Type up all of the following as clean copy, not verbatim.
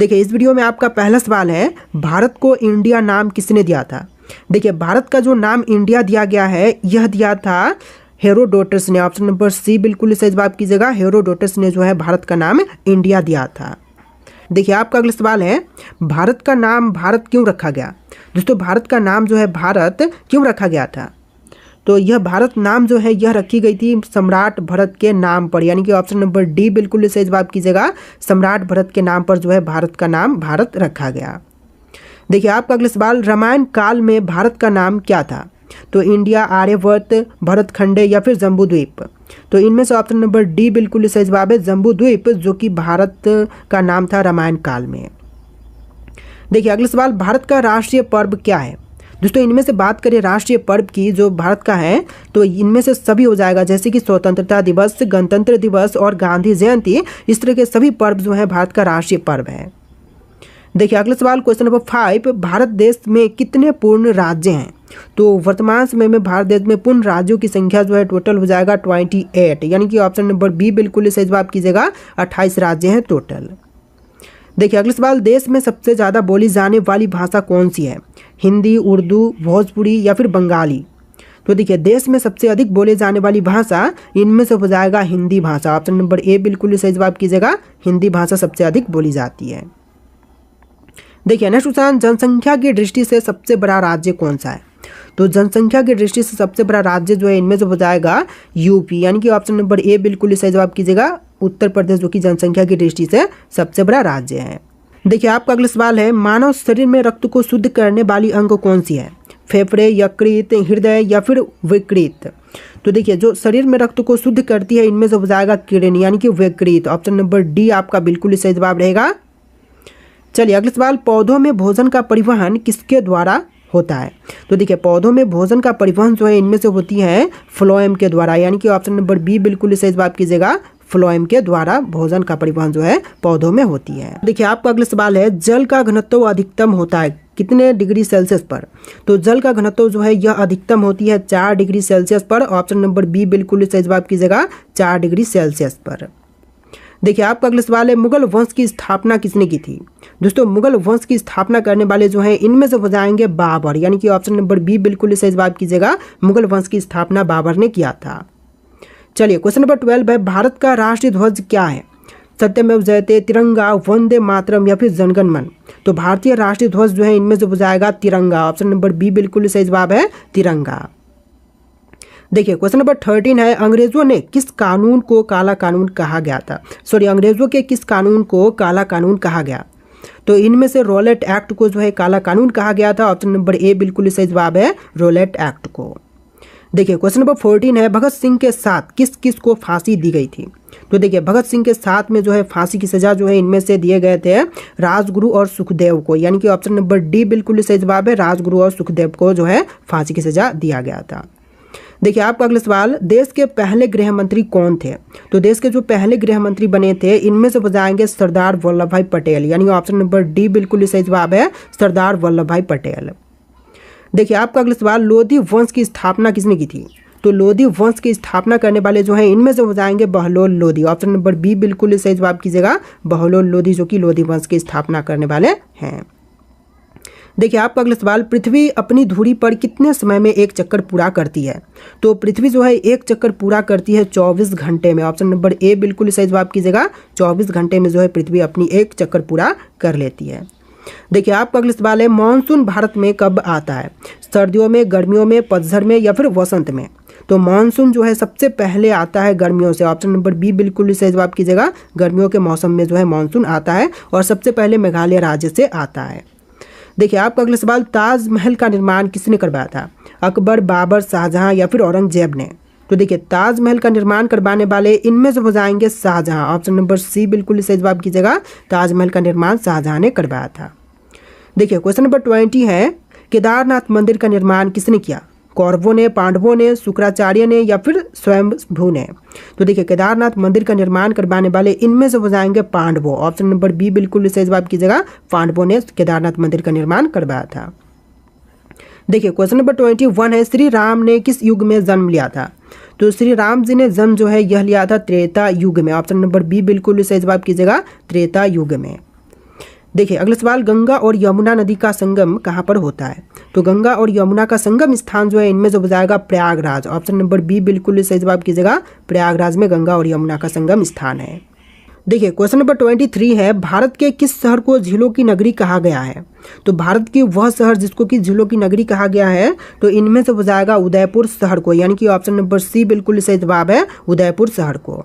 देखिए इस वीडियो में आपका पहला सवाल है, भारत को इंडिया नाम किसने दिया था। देखिए भारत का जो नाम इंडिया दिया गया है यह दिया था हेरोडोटस ने। ऑप्शन नंबर सी बिल्कुल सही जवाब कीजिएगा। हेरोडोटस ने जो है भारत का नाम इंडिया दिया था। देखिए आपका अगला सवाल है, भारत का नाम भारत क्यों रखा गया। दोस्तों भारत का नाम जो है भारत क्यों रखा गया था, तो यह भारत नाम जो है यह रखी गई थी सम्राट भरत के नाम पर, यानी कि ऑप्शन नंबर डी बिल्कुल सही जवाब कीजिएगा। सम्राट भरत के नाम पर जो है भारत का नाम भारत रखा गया। देखिए आपका अगला सवाल, रामायण काल में भारत का नाम क्या था। तो इंडिया, आर्यवर्त, भरतखंडे या फिर जम्बूद्वीप। तो इनमें से ऑप्शन नंबर डी बिल्कुल सही जवाब है, जम्बूद्वीप, जो कि भारत का नाम था रामायण काल में। देखिए अगला सवाल, भारत का राष्ट्रीय पर्व क्या है। दोस्तों इनमें से बात करें राष्ट्रीय पर्व की जो भारत का है, तो इनमें से सभी हो जाएगा, जैसे कि स्वतंत्रता दिवस, गणतंत्र दिवस और गांधी जयंती। इस तरह के सभी पर्व जो है भारत का राष्ट्रीय पर्व है। देखिए अगला सवाल, क्वेश्चन नंबर 5, भारत देश में कितने पूर्ण राज्य हैं। तो वर्तमान समय में भारत देश में पूर्ण राज्यों की संख्या जो है टोटल हो जाएगा 28, यानी कि ऑप्शन नंबर बी बिल्कुल सही जवाब कीजिएगा। 28 राज्य हैं टोटल। देखिए अगला सवाल, देश में सबसे ज़्यादा बोली जाने वाली भाषा कौन सी है। हिंदी, उर्दू, भोजपुरी या फिर बंगाली। तो देखिए देश में सबसे अधिक बोले जाने वाली भाषा इनमें से हो जाएगा हिंदी भाषा। ऑप्शन नंबर ए बिल्कुल सही जवाब कीजिएगा। हिंदी भाषा सबसे अधिक बोली जाती है। देखिए नेक्स्ट क्वेश्चन, जनसंख्या की दृष्टि से सबसे बड़ा राज्य कौन सा है। तो जनसंख्या की दृष्टि से सबसे बड़ा राज्य जो है इनमें से हो जाएगा यूपी, यानी कि ऑप्शन नंबर ए बिल्कुल सही जवाब कीजिएगा। उत्तर प्रदेश जो कि जनसंख्या की दृष्टि से सबसे बड़ा राज्य है। देखिए आपका अगला सवाल है, मानव शरीर में रक्त को शुद्ध करने वाली अंग कौन सी है। फेफड़े, यकृत, हृदय या फिर विकृत। तो देखिए जो शरीर में रक्त को शुद्ध करती है इनमें से हो जाएगा किडनी, यानी कि विकृत। ऑप्शन नंबर डी आपका बिल्कुल सही जवाब रहेगा। चलिए अगला सवाल, पौधों में भोजन का परिवहन किसके द्वारा होता है। तो देखिए पौधों में भोजन का परिवहन जो है इनमें से होती है फ्लोएम के द्वारा, यानी कि ऑप्शन नंबर बी बिल्कुल सही जवाब कीजिएगा। फ्लोएम के द्वारा भोजन का परिवहन जो है पौधों में होती है। देखिए आपका अगला सवाल है, जल का घनत्व अधिकतम होता है कितने डिग्री सेल्सियस पर। तो जल का घनत्व जो है यह अधिकतम होती है 4 डिग्री सेल्सियस पर। ऑप्शन नंबर बी बिल्कुल सही जवाब कीजिएगा, 4 डिग्री सेल्सियस पर। देखिए आपका अगला सवाल है, मुगल वंश की स्थापना किसने की थी। दोस्तों मुगल वंश की स्थापना करने वाले जो हैं इनमें से हो जाएंगे बाबर, यानी कि ऑप्शन नंबर बी बिल्कुल सही जवाब कीजिएगा। मुगल वंश की स्थापना बाबर ने किया था। चलिए क्वेश्चन नंबर 12 है, भारत का राष्ट्रीय ध्वज क्या है। सत्यमेव जयते, तिरंगा, वंदे मातरम या फिर जनगण मन। तो भारतीय राष्ट्रीय ध्वज जो है इनमें से हो जाएगा तिरंगा। ऑप्शन नंबर बी बिल्कुल सही जवाब है, तिरंगा। देखिए क्वेश्चन नंबर 13 है, अंग्रेजों ने किस कानून को काला कानून कहा गया था। अंग्रेजों के किस कानून को काला कानून कहा गया। तो इनमें से रोलेट एक्ट को जो है काला कानून कहा गया था। ऑप्शन नंबर ए बिल्कुल सही जवाब है, रोलेट एक्ट को। देखिए क्वेश्चन नंबर 14 है, भगत सिंह के साथ किस किस को फांसी दी गई थी। तो देखिए भगत सिंह के साथ में जो है फांसी की सजा जो है इनमें से दिए गए थे राजगुरु और सुखदेव को, यानी कि ऑप्शन नंबर डी बिल्कुल सही जवाब है। राजगुरु और सुखदेव को जो है फांसी की सजा दिया गया था। देखिए आपका अगला सवाल, देश के पहले गृह मंत्री कौन थे। तो देश के जो पहले गृह मंत्री बने थे इनमें से हो जाएंगे सरदार वल्लभ भाई पटेल, यानी ऑप्शन नंबर डी बिल्कुल सही जवाब है, सरदार वल्लभ भाई पटेल। देखिए आपका अगला सवाल, लोधी वंश की स्थापना किसने की थी। तो लोधी वंश की स्थापना करने वाले जो हैं इनमें से हो जाएंगे Bahlol Lodhi. Option number B बिल्कुल सही जवाब कीजिएगा, बहलोल लोधी जो कि लोधी वंश की स्थापना करने वाले हैं। देखिए आपका अगला सवाल, पृथ्वी अपनी धुरी पर कितने समय में एक चक्कर पूरा करती है। तो पृथ्वी जो है एक चक्कर पूरा करती है 24 घंटे में। ऑप्शन नंबर ए बिल्कुल सही जवाब कीजिएगा, 24 घंटे में जो है पृथ्वी अपनी एक चक्कर पूरा कर लेती है। देखिए आपका अगला सवाल है, मानसून भारत में कब आता है। सर्दियों में, गर्मियों में, पतझड़ में या फिर वसंत में। तो मानसून जो है सबसे पहले आता है गर्मियों से। ऑप्शन नंबर बी बिल्कुल सही जवाब कीजिएगा, गर्मियों के मौसम में जो है मानसून आता है और सबसे पहले मेघालय राज्य से आता है। देखिए आपका अगला सवाल, ताजमहल का निर्माण किसने करवाया था। अकबर, बाबर, शाहजहां या फिर औरंगजेब ने। तो देखिए ताजमहल का निर्माण करवाने वाले इनमें से हो जाएंगे शाहजहां। ऑप्शन नंबर सी बिल्कुल सही जवाब कीजिएगा, ताजमहल का निर्माण शाहजहां ने करवाया था। देखिए क्वेश्चन नंबर 20 है, केदारनाथ मंदिर का निर्माण किसने किया। कौरवों ने, पांडवों ने, शुक्राचार्य ने या फिर स्वयंभू ने। तो देखिए केदारनाथ मंदिर का निर्माण करवाने वाले इनमें से हो जाएंगे पांडवों। ऑप्शन नंबर बी बिल्कुल सही जवाब कीजिएगा, पांडवों ने केदारनाथ मंदिर का निर्माण करवाया था। देखिए क्वेश्चन नंबर 21 है, श्री राम ने किस युग में जन्म लिया था। तो श्री राम जी ने जन्म जो है यह लिया था त्रेता युग में। ऑप्शन नंबर बी बिल्कुल सही जवाब कीजिएगा, त्रेता युग में। देखिए अगला सवाल, गंगा और यमुना नदी का संगम कहाँ पर होता है? तो गंगा और यमुना का संगम स्थान जो है इनमें जो हो जाएगा प्रयागराज। ऑप्शन नंबर बी बिल्कुल सही जवाब कीजिएगा, प्रयागराज में गंगा और यमुना का संगम स्थान है। देखिए क्वेश्चन नंबर 23 है, भारत के किस शहर को झीलों की नगरी कहा गया है? तो भारत की वह शहर जिसको कि झीलों की नगरी कहा गया है, तो इनमें से हो जाएगा उदयपुर शहर को, यानी कि ऑप्शन नंबर सी बिल्कुल सही जवाब है, उदयपुर शहर को।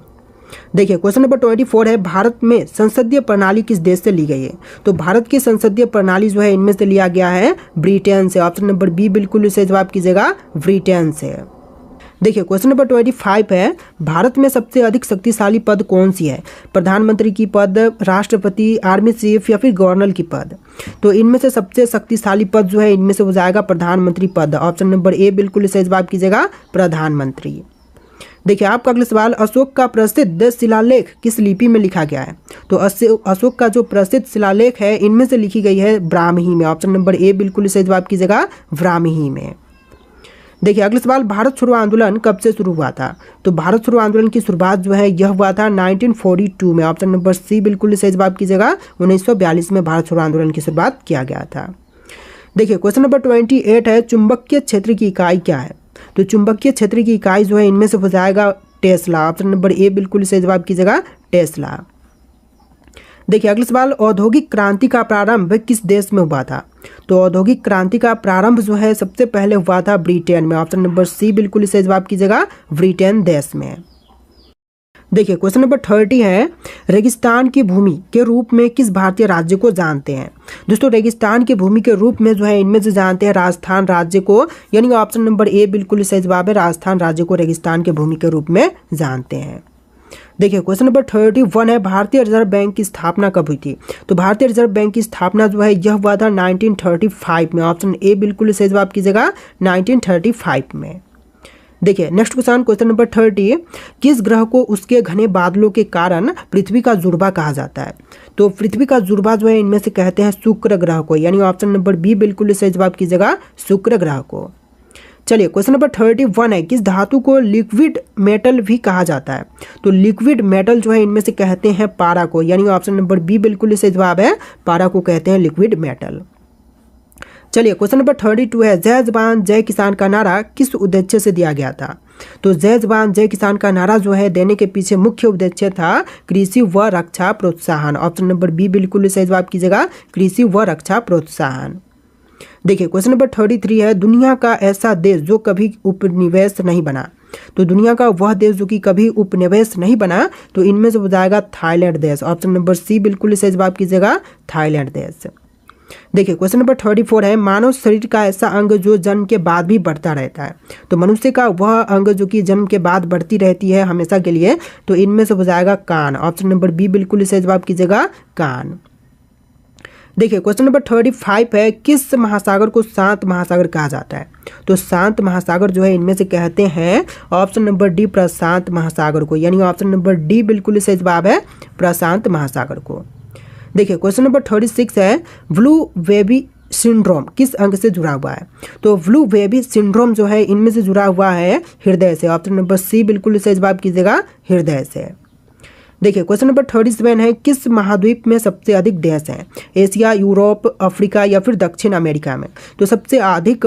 देखिए क्वेश्चन नंबर 24 है, भारत में संसदीय प्रणाली किस देश से ली गई है? तो भारत की संसदीय प्रणाली जो है इनमें से लिया गया है ब्रिटेन से। ऑप्शन नंबर बी बिल्कुल सही जवाब कीजिएगा, ब्रिटेन से। देखिए क्वेश्चन नंबर 25 है, भारत में सबसे अधिक शक्तिशाली पद कौन सी है? प्रधानमंत्री की पद, राष्ट्रपति, आर्मी चीफ या फिर गवर्नर की पद? तो इनमें से सबसे शक्तिशाली पद जो है इनमें से हो जाएगा प्रधानमंत्री पद। ऑप्शन नंबर ए बिल्कुल सही जवाब कीजिएगा, प्रधानमंत्री। देखिए आपका अगला सवाल, अशोक का प्रसिद्ध शिलालेख किस लिपि में लिखा गया है? तो अशोक का जो प्रसिद्ध शिलालेख है इनमें से लिखी गई है ब्राह्मी में। ऑप्शन नंबर ए बिल्कुल सही जवाब कीजिएगा, ब्राह्मी में। देखिए अगला सवाल, भारत छोड़ो आंदोलन कब से शुरू हुआ था? तो भारत छोड़ो आंदोलन की शुरुआत जो है यह हुआ था 1942 में। ऑप्शन नंबर सी बिल्कुल सही जवाब कीजिएगा, 1942 में भारत छोड़ो आंदोलन की शुरुआत किया गया था। देखिए क्वेश्चन नंबर 28 है, चुंबकीय क्षेत्र की इकाई क्या है? तो चुंबकीय क्षेत्र की इकाई जो है इनमें से हो जाएगा टेस्ला। ऑप्शन नंबर ए बिल्कुल सही जवाब कीजिएगा, टेस्ला। देखिए अगला सवाल, औद्योगिक क्रांति का प्रारंभ किस देश में हुआ था? तो औद्योगिक क्रांति का प्रारंभ जो है सबसे पहले हुआ था ब्रिटेन में। ऑप्शन नंबर सी बिल्कुल सही जवाब कीजिएगा, ब्रिटेन देश में। देखिए क्वेश्चन नंबर 30 है, रेगिस्तान की भूमि के रूप में किस भारतीय राज्य को जानते हैं? दोस्तों रेगिस्तान की भूमि के रूप में जो है इनमें से जानते हैं राजस्थान राज्य को, यानी ऑप्शन नंबर ए बिल्कुल सही जवाब है, राजस्थान राज्य को रेगिस्तान की भूमि के रूप में जानते हैं। देखिए क्वेश्चन नंबर 31 है, भारतीय रिजर्व बैंक की स्थापना कब हुई थी? तो भारतीय रिजर्व बैंक की स्थापना जो है यह हुआ था 1935 में। ऑप्शन ए बिल्कुल सही जवाब कीजिएगा, 1935 में। देखिए नेक्स्ट क्वेश्चन नंबर 30, किस ग्रह को उसके घने बादलों के कारण पृथ्वी का जुड़वा कहा जाता है? तो पृथ्वी का जुड़वा जो है इनमें से कहते हैं शुक्र ग्रह को, यानी ऑप्शन नंबर बी बिल्कुल सही जवाब कीजिएगा, शुक्र ग्रह को। चलिए क्वेश्चन नंबर 31 है, किस धातु को लिक्विड मेटल भी कहा जाता है? तो लिक्विड मेटल जो है इनमें से कहते हैं पारा को, यानी ऑप्शन नंबर बी बिल्कुल सही जवाब है, पारा को कहते हैं लिक्विड मेटल। चलिए क्वेश्चन नंबर 32 है, जय जवान जय किसान का नारा किस उद्देश्य से दिया गया था? तो जय जवान जय किसान का नारा जो है देने के पीछे मुख्य उद्देश्य था कृषि व रक्षा प्रोत्साहन। ऑप्शन नंबर बी बिल्कुल सही जवाब कीजिएगा, कृषि व रक्षा प्रोत्साहन। देखिए क्वेश्चन नंबर 33 है, दुनिया का ऐसा देश जो कभी उपनिवेश नहीं बना? तो दुनिया का वह देश जो कि कभी उपनिवेश नहीं बना, तो इनमें से हो जाएगा थाईलैंड देश। ऑप्शन नंबर सी बिल्कुल सही जवाब कीजिएगा, थाईलैंड देश। देखिए क्वेश्चन नंबर 34 है, मानव शरीर का ऐसा अंग जो जन्म के बाद भी बढ़ता रहता है? तो मनुष्य का वह अंग जो कि जन्म के बाद बढ़ती रहती है हमेशा के लिए, तो इनमें से हो जाएगा कान। ऑप्शन नंबर बी बिल्कुल सही जवाब कीजिएगा, कान। देखिए क्वेश्चन नंबर 35 है, किस महासागर को शांत महासागर कहा जाता है? तो शांत महासागर जो है इनमें से कहते हैं ऑप्शन नंबर डी प्रशांत महासागर को, यानी ऑप्शन नंबर डी बिल्कुल सही जवाब है, प्रशांत महासागर को। देखिए क्वेश्चन नंबर 36 है, ब्लू वेबी सिंड्रोम किस अंग से जुड़ा हुआ है? तो ब्लू वेबी सिंड्रोम जो है इनमें से जुड़ा हुआ है हृदय से। ऑप्शन नंबर सी बिल्कुल सही जवाब कीजिएगा, हृदय से। देखिए क्वेश्चन नंबर 37 है, किस महाद्वीप में सबसे अधिक देश हैं? एशिया, यूरोप, अफ्रीका या फिर दक्षिण अमेरिका में? तो सबसे अधिक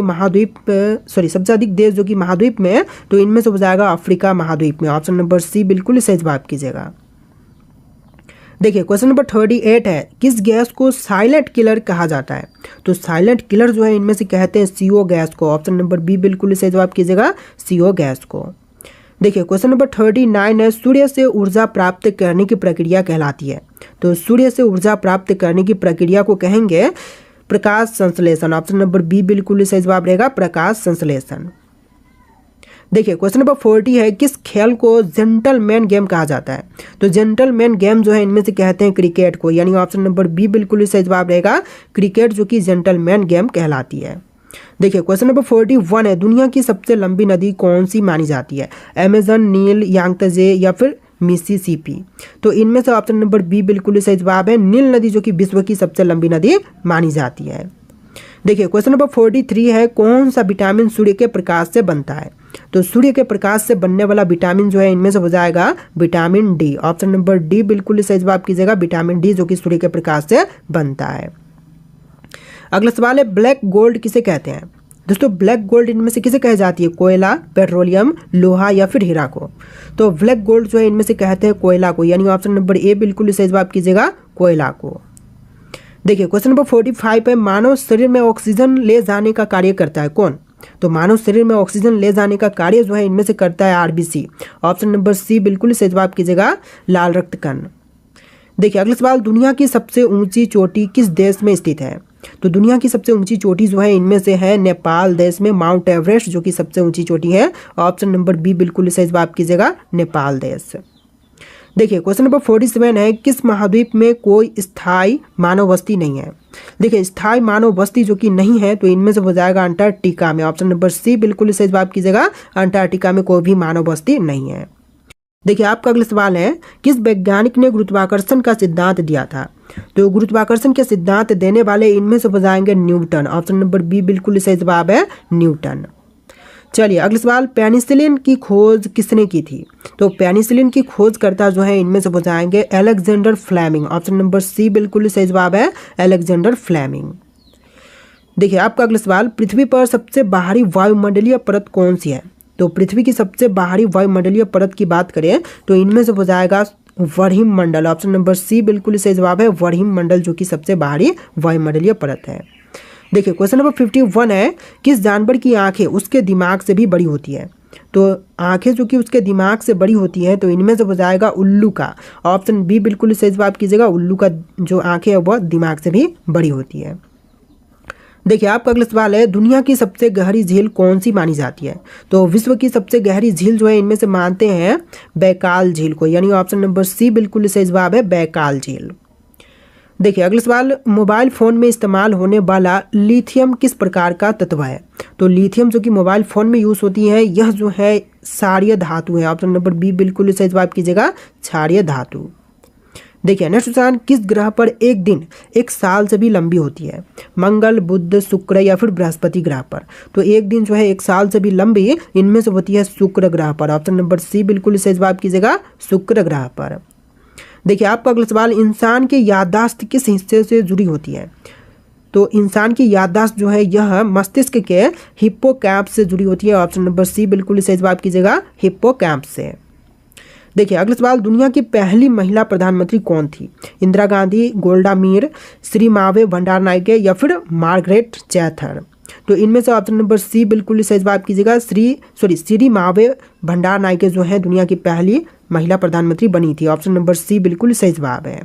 देश जो कि महाद्वीप में है, तो इनमें से हो जाएगा अफ्रीका महाद्वीप में। ऑप्शन नंबर सी बिल्कुल सही जवाब कीजिएगा। देखिए क्वेश्चन नंबर 38 है, किस गैस को साइलेंट किलर कहा जाता है? तो साइलेंट किलर जो है इनमें से कहते हैं CO गैस को। ऑप्शन नंबर बी बिल्कुल सही जवाब कीजिएगा, CO गैस को। देखिए क्वेश्चन नंबर 39 है, सूर्य से ऊर्जा प्राप्त करने की प्रक्रिया कहलाती है? तो सूर्य से ऊर्जा प्राप्त करने की प्रक्रिया को कहेंगे प्रकाश संश्लेषण। ऑप्शन नंबर बी बिल्कुल सही जवाब रहेगा, प्रकाश संश्लेषण। देखिए क्वेश्चन नंबर 40 है, किस खेल को जेंटलमैन गेम कहा जाता है? तो जेंटलमैन गेम जो है इनमें से कहते हैं क्रिकेट को, यानी ऑप्शन नंबर बी बिल्कुल सही जवाब रहेगा, क्रिकेट जो कि जेंटलमैन गेम कहलाती है। देखिए क्वेश्चन नंबर 41 है, दुनिया की सबसे लंबी नदी कौन सी मानी जाती है? अमेजन, नील, यांगत्जे या फिर मिसिसिपी? तो इनमें से ऑप्शन नंबर बी बिल्कुल सही जवाब है, नील नदी जो कि विश्व की सबसे लंबी नदी मानी जाती है। देखिए क्वेश्चन नंबर 43 है, कौन सा विटामिन सूर्य के प्रकाश से बनता है? तो सूर्य के प्रकाश से बनने वाला विटामिन जो है इनमें से हो जाएगा vitamin D. Option number D बिल्कुल सही जवाब कीजिएगा, विटामिन डी जो कि सूर्य के प्रकाश से बनता है। अगला सवाल है, ब्लैक गोल्ड किसे कहते हैं? दोस्तों ब्लैक गोल्ड इनमें से किसे कही जाती है? कोयला, पेट्रोलियम, लोहा या फिर हीरा को? तो ब्लैक गोल्ड जो है इनमें से कहते हैं कोयला को, यानी ऑप्शन नंबर ए बिल्कुल सही जवाब कीजिएगा, कोयला को। देखिए क्वेश्चन नंबर 45 है, मानव शरीर में ऑक्सीजन ले जाने का कार्य करता है कौन? तो मानव शरीर में ऑक्सीजन ले जाने का कार्य जो है इनमें से करता है आरबीसी। ऑप्शन नंबर सी बिल्कुल सही जवाब कीजिएगा, लाल रक्त कण। देखिए अगला सवाल, दुनिया की सबसे ऊंची चोटी किस देश में स्थित है? तो दुनिया की सबसे ऊंची चोटी जो है इनमें से है नेपाल देश में, माउंट एवरेस्ट जो कि सबसे ऊंची चोटी है। ऑप्शन नंबर बी बिल्कुल सही जवाब कीजिएगा, नेपाल देश। देखिए क्वेश्चन नंबर 47 है, किस महाद्वीप में कोई स्थायी मानव बस्ती नहीं है? देखिए स्थायी मानव बस्ती जो कि नहीं है तो इनमें से हो जाएगा अंटार्कटिका में। ऑप्शन नंबर सी बिल्कुल सही जवाब कीजिएगा, अंटार्कटिका में कोई भी मानव बस्ती नहीं है। देखिए आपका अगला सवाल है, किस वैज्ञानिक ने गुरुत्वाकर्षण का सिद्धांत दिया था? तो गुरुत्वाकर्षण के सिद्धांत देने वाले इनमें से हो जाएंगे न्यूटन। ऑप्शन नंबर बी बिल्कुल सही जवाब है, न्यूटन। चलिए अगला सवाल, पेनिसिलिन की खोज किसने की थी? तो पेनिसिलिन की खोजकर्ता जो है इनमें से हो जाएंगे Alexander Fleming. Option number C बिल्कुल सही जवाब है, अलेक्जेंडर फ्लेमिंग। देखिए आपका अगला सवाल, पृथ्वी पर सबसे बाहरी वायुमंडलीय परत कौन सी है? तो पृथ्वी की सबसे बाहरी वायुमंडलीय परत की बात करें तो इनमें से हो जाएगा वर्हिम मंडल। ऑप्शन नंबर सी बिल्कुल सही जवाब है, वर्हिम मंडल जो कि सबसे बाहरी वायुमंडलीय परत है। देखिए क्वेश्चन नंबर 51 है, किस जानवर की आंखें उसके दिमाग से भी बड़ी होती है? तो आंखें जो कि उसके दिमाग से बड़ी होती है तो इनमें से हो जाएगा उल्लू का। ऑप्शन बी बिल्कुल सही जवाब कीजिएगा, उल्लू का जो आंखें है वह दिमाग से भी बड़ी होती है। देखिए आपका अगला सवाल है, दुनिया की सबसे गहरी झील कौन सी मानी जाती है? तो विश्व की सबसे गहरी झील जो है इनमें से मानते हैं बैकाल झील को, यानी ऑप्शन नंबर सी बिल्कुल सही जवाब है, बैकाल झील। देखिए अगला सवाल, मोबाइल फ़ोन में इस्तेमाल होने वाला लिथियम किस प्रकार का तत्व है? तो लिथियम जो कि मोबाइल फ़ोन में यूज़ होती है यह जो है क्षारीय धातु है। ऑप्शन नंबर बी बिल्कुल सही जवाब कीजिएगा, क्षारीय धातु। देखिए नेक्स्ट क्वेश्चन, किस ग्रह पर एक दिन एक साल से भी लंबी होती है? मंगल, बुध, शुक्र या फिर बृहस्पति ग्रह पर? तो एक दिन जो है एक साल से भी लंबी इनमें से होती है शुक्र ग्रह पर। ऑप्शन नंबर सी बिल्कुल सही जवाब कीजिएगा, शुक्र ग्रह पर। देखिए आपका अगला सवाल, इंसान की याददाश्त किस हिस्से से जुड़ी होती है? तो इंसान की याददाश्त जो है यह मस्तिष्क के हिप्पोकैम्पस से जुड़ी होती है। ऑप्शन नंबर सी बिल्कुल सही जवाब कीजिएगा, हिप्पोकैम्पस से। देखिए अगला सवाल, दुनिया की पहली महिला प्रधानमंत्री कौन थी? इंदिरा गांधी, गोल्डा मीर, श्री मावे भंडारनायके या फिर मार्गरेट चैथर? तो इनमें से ऑप्शन नंबर सी बिल्कुल सही जवाब कीजिएगा, श्री मावे भंडारनायके जो है दुनिया की पहली महिला प्रधानमंत्री बनी थी। ऑप्शन नंबर सी बिल्कुल सही जवाब है।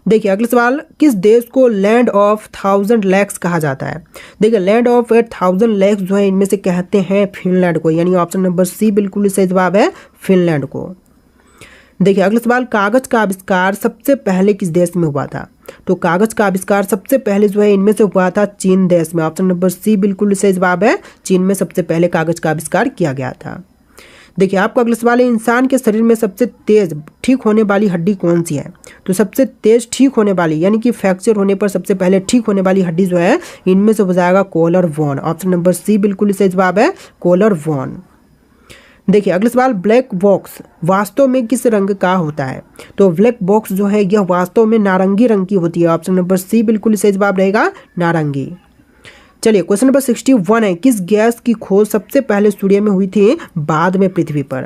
देखिए अगला सवाल, किस देश को लैंड ऑफ 1000 लेक्स कहा जाता है? देखिए लैंड ऑफ 1000 लेक्स जो है इनमें से कहते हैं फिनलैंड को, यानी ऑप्शन नंबर सी बिल्कुल सही जवाब है, फिनलैंड को। देखिए अगला सवाल, कागज का आविष्कार सबसे पहले किस देश में हुआ था? तो कागज का आविष्कार सबसे पहले जो है इनमें से हुआ था चीन देश में। ऑप्शन नंबर सी बिल्कुल सही जवाब है, चीन में सबसे पहले कागज का आविष्कार किया गया था। देखिए आपका अगला सवाल है, इंसान के शरीर में सबसे तेज ठीक होने वाली हड्डी कौन सी है? तो सबसे तेज ठीक होने वाली यानी कि फ्रैक्चर होने पर सबसे पहले ठीक होने वाली हड्डी जो है इनमें से हो जाएगा collarbone. Option number C बिल्कुल सही जवाब है, कॉलर बोन। देखिए अगला सवाल, ब्लैक बॉक्स वास्तव में किस रंग का होता है? तो ब्लैक बॉक्स जो है यह वास्तव में नारंगी रंग की होती है। ऑप्शन नंबर सी बिल्कुल सही जवाब रहेगा, नारंगी। चलिए क्वेश्चन नंबर 61 है, किस गैस की खोज सबसे पहले सूर्य में हुई थी बाद में पृथ्वी पर?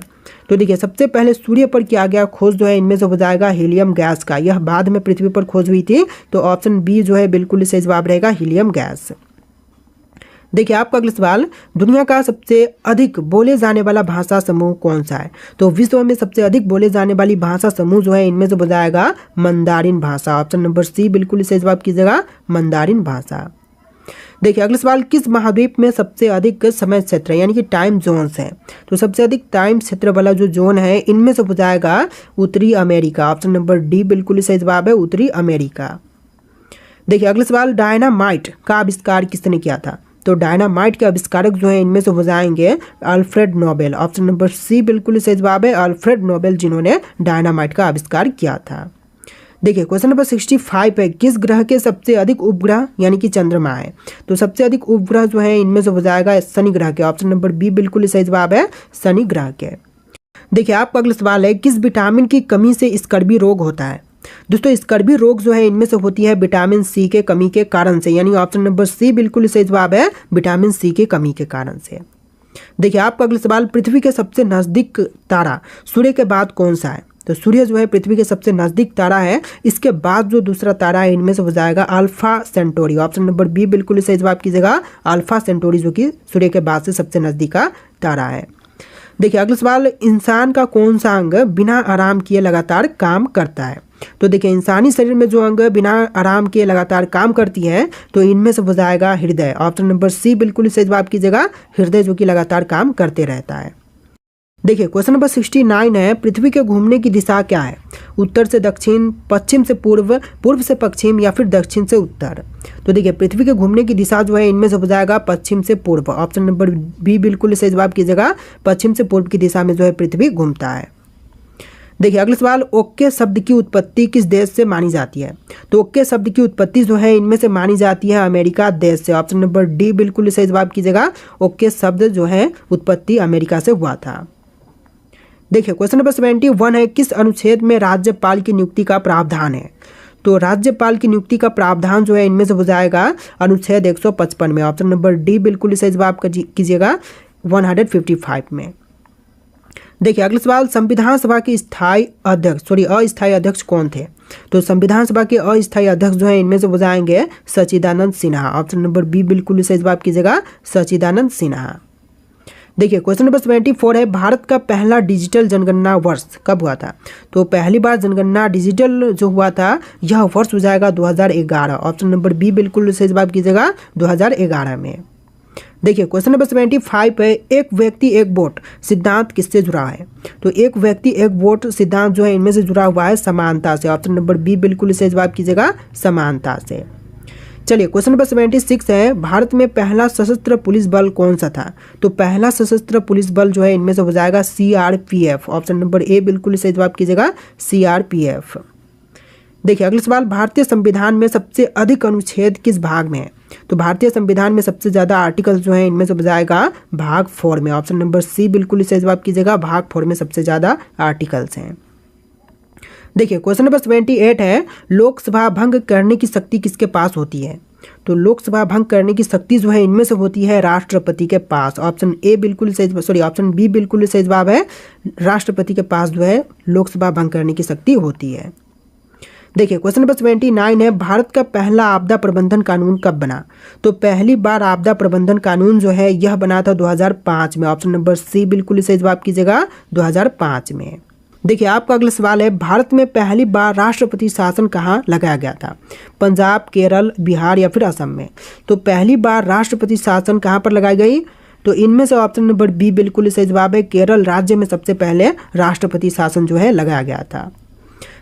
तो देखिए सबसे पहले सूर्य पर किया गया खोज जो है इनमें से हो जाएगा हीलियम गैस का, यह बाद में पृथ्वी पर खोज हुई थी। तो ऑप्शन बी जो है बिल्कुल सही जवाब रहेगा, हीलियम गैस। देखिए आपका अगला सवाल, दुनिया का सबसे अधिक बोले जाने वाला भाषा समूह कौन सा है? तो विश्व में सबसे अधिक बोले जाने वाली भाषा समूह जो है इनमें से हो जाएगा मंदारिन भाषा। ऑप्शन नंबर सी बिल्कुल सही जवाब कीजिएगा, मंदारिन भाषा। देखिए अगला सवाल, किस महाद्वीप में सबसे अधिक समय क्षेत्र यानी कि टाइम जोन्स हैं? तो सबसे अधिक टाइम क्षेत्र वाला जो जोन है इनमें से हो जाएगा उत्तरी अमेरिका। ऑप्शन नंबर डी बिल्कुल सही जवाब है, उत्तरी अमेरिका। देखिए अगला सवाल, डायनामाइट का आविष्कार किसने किया था? तो डायनामाइट के आविष्कारक जो है इनमें से हो जाएंगे Alfred Nobel. Option number C बिल्कुल सही जवाब है, अल्फ्रेड नोबेल जिन्होंने डायनामाइट का आविष्कार किया था। देखिए क्वेश्चन नंबर 65 है, किस ग्रह के सबसे अधिक उपग्रह यानी कि चंद्रमा है? तो सबसे अधिक उपग्रह जो है इनमें से हो जाएगा शनि ग्रह के। ऑप्शन नंबर बी बिल्कुल सही जवाब है, शनि ग्रह के। देखिए आपका अगला सवाल है, किस विटामिन की कमी से स्कर्वी रोग होता है? दोस्तों स्कर्वी रोग जो है इनमें से होती है विटामिन सी के कमी के कारण से, यानी ऑप्शन नंबर सी बिल्कुल सही जवाब है, विटामिन सी के कमी के कारण से। देखिए आपका अगला सवाल, पृथ्वी के सबसे नजदीक तारा सूर्य के बाद कौन सा है? तो सूर्य जो है पृथ्वी के सबसे नजदीक तारा है, इसके बाद जो दूसरा तारा है इनमें से हो जाएगा Alpha Centauri. Option number B बिल्कुल सही जवाब कीजिएगा, अल्फा सेंटोरी जो कि सूर्य के बाद से सबसे नजदीक का तारा है। देखिए अगला सवाल, इंसान का कौन सा अंग बिना आराम किए लगातार काम करता है? तो देखिए इंसानी शरीर में जो अंग बिना आराम किए लगातार काम करती है तो इनमें से हो जाएगा हृदय। ऑप्शन नंबर सी बिल्कुल सही जवाब कीजिएगा, हृदय जो कि लगातार काम करते रहता है। देखिए क्वेश्चन नंबर 69 है, पृथ्वी के घूमने की दिशा क्या है? उत्तर से दक्षिण, पश्चिम से पूर्व, पूर्व से पश्चिम या फिर दक्षिण से उत्तर? तो देखिए पृथ्वी के घूमने की दिशा जो है इनमें से हो जाएगा पश्चिम से पूर्व। ऑप्शन नंबर बी बिल्कुल सही जवाब कीजिएगा, पश्चिम से पूर्व की दिशा में जो है पृथ्वी घूमता है। देखिए अगला सवाल, ओके शब्द की उत्पत्ति किस देश से मानी जाती है? तो ओके शब्द की उत्पत्ति जो है इनमें से मानी जाती है अमेरिका देश से। ऑप्शन नंबर डी बिल्कुल सही जवाब कीजिएगा, ओके शब्द जो है उत्पत्ति अमेरिका से हुआ था। देखिए क्वेश्चन नंबर 71 है, किस अनुच्छेद में राज्यपाल की नियुक्ति का प्रावधान है? तो राज्यपाल की नियुक्ति का प्रावधान जो है इनमें से हो जाएगा अनुच्छेद 155 में। ऑप्शन नंबर डी बिल्कुल सही जवाब कीजिएगा, 155 में। देखिए अगला सवाल, संविधान सभा के अस्थायी अध्यक्ष कौन थे? तो संविधान सभा के अस्थायी अध्यक्ष जो है इनमें से हो जाएंगे सच्चिदानंद सिन्हा। ऑप्शन नंबर बी बिल्कुल सही जवाब कीजिएगा, सच्चिदानंद सिन्हा। देखिए क्वेश्चन नंबर 74 है, भारत का पहला डिजिटल जनगणना वर्ष कब हुआ था? तो पहली बार जनगणना डिजिटल जो हुआ था यह वर्ष हो जाएगा 2011। ऑप्शन नंबर बी बिल्कुल सही जवाब कीजिएगा, 2011 में। देखिए क्वेश्चन नंबर 75 है, एक व्यक्ति एक वोट सिद्धांत किससे जुड़ा है? तो एक व्यक्ति एक वोट सिद्धांत जो है इनमें से जुड़ा हुआ है समानता से। ऑप्शन नंबर बी बिल्कुल सही जवाब कीजिएगा, समानता से। चलिए क्वेश्चन नंबर 76 है, भारत में पहला सशस्त्र पुलिस बल कौन सा था? तो पहला सशस्त्र पुलिस बल जो है इनमें से हो जाएगा CRPF। ऑप्शन नंबर ए बिल्कुल सही जवाब कीजिएगा, CRPF। देखिए अगला सवाल, भारतीय संविधान में सबसे अधिक अनुच्छेद किस भाग में है? तो भारतीय संविधान में सबसे ज्यादा आर्टिकल जो है इनमें से हो जाएगा भाग 4 में। ऑप्शन नंबर सी बिल्कुल सही जवाब कीजिएगा, भाग 4 में सबसे ज्यादा आर्टिकल्स हैं। देखिए क्वेश्चन नंबर 78 है, लोकसभा भंग करने की शक्ति किसके पास होती है? तो लोकसभा भंग करने की शक्ति जो है इनमें से होती है राष्ट्रपति के पास। ऑप्शन बी बिल्कुल सही जवाब है, राष्ट्रपति के पास जो है लोकसभा भंग करने की शक्ति होती है। देखिए क्वेश्चन नंबर 79 है, भारत का पहला आपदा प्रबंधन कानून कब बना? तो पहली बार आपदा प्रबंधन कानून जो है यह बना था 2005 में। ऑप्शन नंबर सी बिल्कुल सही जवाब कीजिएगा, 2005 में। देखिए आपका अगला सवाल है, भारत में पहली बार राष्ट्रपति शासन कहाँ लगाया गया था? पंजाब, केरल, बिहार या फिर असम में? तो पहली बार राष्ट्रपति शासन कहाँ पर लगाई गई? तो इनमें से ऑप्शन नंबर बी बिल्कुल सही जवाब है, केरल राज्य में सबसे पहले राष्ट्रपति शासन जो है लगाया गया था।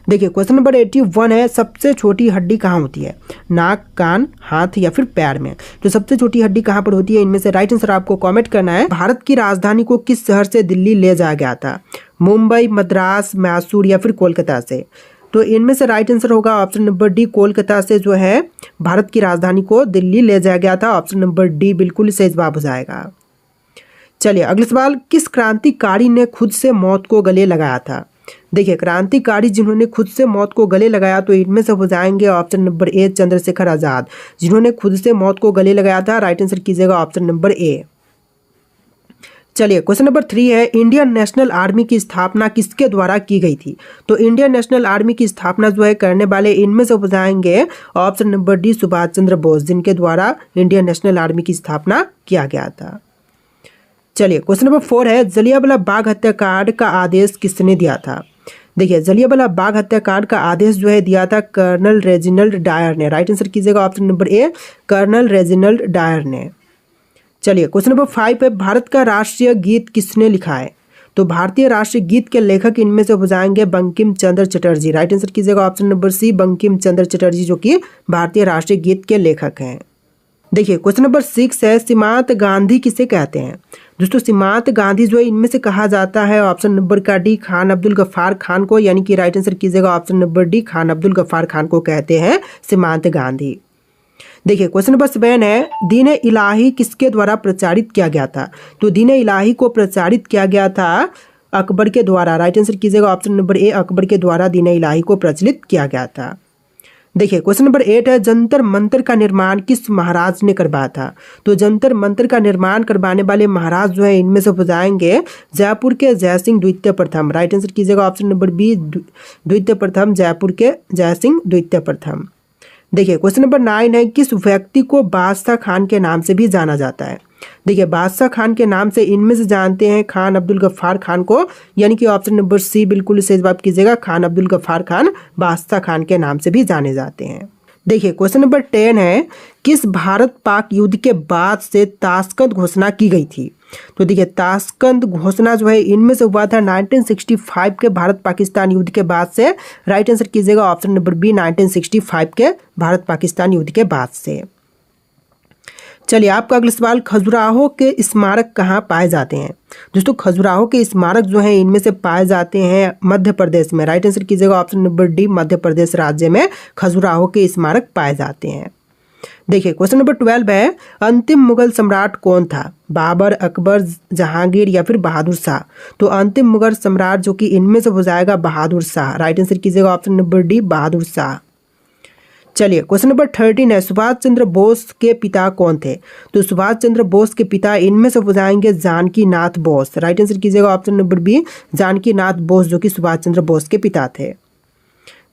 देखिए क्वेश्चन नंबर 81 है, सबसे छोटी हड्डी कहाँ होती है? नाक, कान, हाथ या फिर पैर में? तो सबसे छोटी हड्डी कहाँ पर होती है? इनमें से राइट आंसर आपको कमेंट करना है। भारत की राजधानी को किस शहर से दिल्ली ले जाया गया था? मुंबई, मद्रास, मैसूर या फिर कोलकाता से? तो इनमें से राइट आंसर होगा ऑप्शन नंबर डी, कोलकाता से जो है भारत की राजधानी को दिल्ली ले जाया गया था। ऑप्शन नंबर डी बिल्कुल सही जवाब हो जाएगा। चलिए अगला सवाल, किस क्रांतिकारी ने खुद से मौत को गले लगाया था? देखिए क्रांतिकारी जिन्होंने खुद से मौत को गले लगाया तो इनमें से हो जाएंगे ऑप्शन नंबर ए, चंद्रशेखर आजाद, जिन्होंने खुद से मौत को गले लगाया था। राइट आंसर कीजिएगा ऑप्शन नंबर ए। चलिए क्वेश्चन नंबर 3 है, इंडियन नेशनल आर्मी की स्थापना किसके द्वारा की गई थी? तो इंडियन नेशनल आर्मी की स्थापना जो है करने वाले इनमें से हो जाएंगे option number D, Subhash Chandra Bose, जिनके द्वारा इंडियन नेशनल आर्मी की स्थापना किया गया था। चलिए क्वेश्चन नंबर 4 है, जलियांवाला बाग हत्याकांड का आदेश किसने दिया था? देखिए जलियांवाला बाग हत्याकांड का आदेश जो है दिया था कर्नल रेजिनाल्ड डायर ने। राइट आंसर कीजिएगा option number A, colonel Reginald Dyer ने। चलिए क्वेश्चन नंबर 5 है, भारत का राष्ट्रीय गीत किसने लिखा है? तो भारतीय राष्ट्रीय गीत के लेखक इनमें से हो जाएंगे बंकिम चंद्र चटर्जी। राइट आंसर कीजिएगा ऑप्शन नंबर सी, बंकिम चंद्र चटर्जी, जो कि भारतीय राष्ट्रीय गीत के लेखक हैं। देखिए क्वेश्चन नंबर 6 है, सीमांत गांधी किसे कहते हैं? दोस्तों सीमांत गांधी जो है इनमें से कहा जाता है ऑप्शन नंबर का डी खान अब्दुल गफ्फार खान को, यानी कि राइट आंसर कीजिएगा option number D Khan Abdul Gaffar Khan को कहते हैं सीमांत गांधी। देखिए क्वेश्चन नंबर 7 है दीन इलाही किसके द्वारा प्रचारित किया गया था। तो दीन इलाही को प्रचारित किया गया था अकबर के द्वारा। राइट आंसर कीजिएगा ऑप्शन नंबर ए अकबर के द्वारा दीन इलाही को प्रचलित किया गया था। देखिए क्वेश्चन नंबर 8 है जंतर मंतर का निर्माण किस महाराज ने करवाया था। तो जंतर मंतर का निर्माण करवाने वाले महाराज जो है इनमें से हो जाएंगे जयपुर के जयसिंह द्वितीय प्रथम। राइट आंसर कीजिएगा ऑप्शन नंबर बी द्वितीय प्रथम, जयपुर के जयसिंह द्वितीय प्रथम। देखिए क्वेश्चन नंबर 9 है किस व्यक्ति को बादशाह खान के नाम से भी जाना जाता है। देखिए बादशाह खान के नाम से इनमें से जानते हैं खान अब्दुल गफ्फार खान को, यानी कि ऑप्शन नंबर सी बिल्कुल सही जवाब कीजिएगा। खान अब्दुल गफ्फार खान बादशाह खान के नाम से भी जाने जाते हैं। देखिए क्वेश्चन नंबर 10 है किस भारत पाक युद्ध के बाद से ताशकंद घोषणा की गई थी। तो देखिए ताशकंद घोषणा जो है इनमें से हुआ था 1965 के भारत पाकिस्तान युद्ध के बाद से। राइट आंसर कीजिएगा ऑप्शन नंबर बी 1965 के भारत पाकिस्तान युद्ध के बाद से। चलिए आपका अगला सवाल खजुराहो के स्मारक कहाँ पाए जाते हैं। दोस्तों खजुराहो के स्मारक जो हैं इनमें से पाए जाते हैं मध्य प्रदेश में। राइट आंसर कीजिएगा option number D Madhya Pradesh राज्य में खजुराहो के स्मारक पाए जाते हैं। देखिए क्वेश्चन नंबर 12 है अंतिम मुगल सम्राट कौन था। बाबर, अकबर, जहांगीर या फिर बहादुर शाह। तो अंतिम मुगल सम्राट जो कि इनमें से हो जाएगा बहादुर शाह। राइट आंसर कीजिएगा option number D Bahadur Shah. चलिए क्वेश्चन नंबर 13 है सुभाष चंद्र बोस के पिता कौन थे। तो सुभाष चंद्र बोस के पिता इनमें से हो जाएंगे जानकी नाथ बोस। राइट आंसर कीजिएगा option number B Janaki Nath Bose जो कि सुभाष चंद्र बोस के पिता थे।